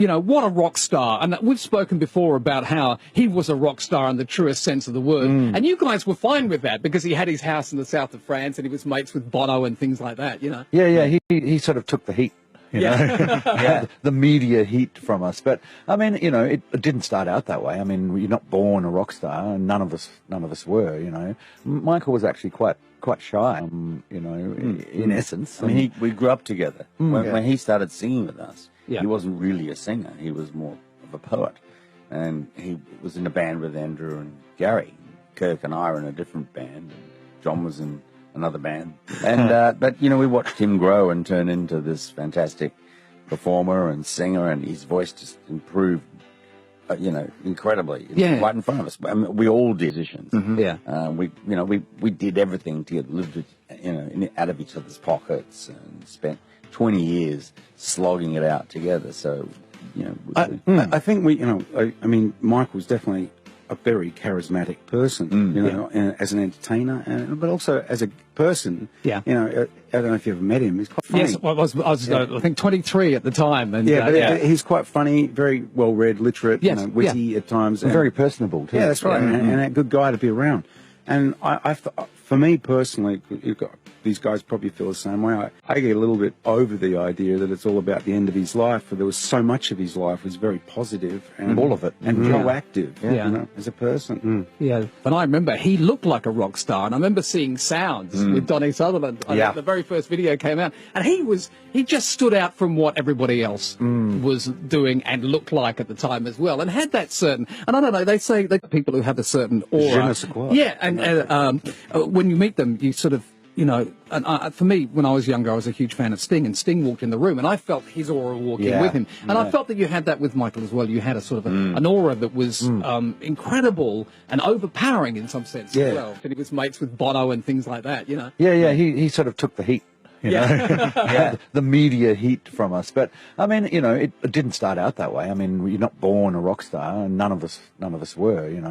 You know, what a rock star. And we've spoken before about how he was a rock star in the truest sense of the word. And you guys were fine with that because he had his house in the south of France and he was mates with Bono and things like that, you know. Yeah, he sort of took the heat. You know, the media heat from us. But I mean, you know, it didn't start out that way. I mean, you're not born a rock star, and none of us were. You know, Michael was actually quite shy. You know, in essence. I mean, we grew up together. When he started singing with us, he wasn't really a singer. He was more of a poet, and he was in a band with Andrew and Gary. Kirk and I were in a different band, and John was in another band. And but you know, we watched him grow and turn into this fantastic performer and singer, and his voice just improved, you know, incredibly. Right in front of us. I mean, we all did musicians. We did everything together, lived with, you know, out of each other's pockets, and spent 20 years slogging it out together. So, you know, I think we, you know, I mean, Michael's definitely a very charismatic person, you know, as an entertainer, but also as a person. You know, I don't know if you ever met him. He's quite funny. Yes, well, I was I think 23 at the time. And, he's quite funny, very well read, literate, you know, witty at times, and very personable too. Yeah, that's right, and a good guy to be around. And for me personally, these guys probably feel the same way. I get a little bit over the idea that it's all about the end of his life, for there was so much of his life was very positive and all of it, and proactive, you know, as a person. And I remember he looked like a rock star, and I remember seeing Sounds with Donny Sutherland. The very first video came out, and he just stood out from what everybody else was doing and looked like at the time as well, and had that certain, and I don't know, they say that people who have a certain aura. Je ne sais quoi. Yeah, and when you meet them, you sort of, you know, and for me, when I was younger, I was a huge fan of Sting, and Sting walked in the room, and I felt his aura walking with him. And I felt that you had that with Michael as well. You had a sort of an aura that was incredible and overpowering in some sense as well. And he was mates with Bono and things like that, you know. He sort of took the heat. You know, the media heat from us. But I mean, you know, it didn't start out that way. I mean, you're not born a rock star, and none of us were. You know.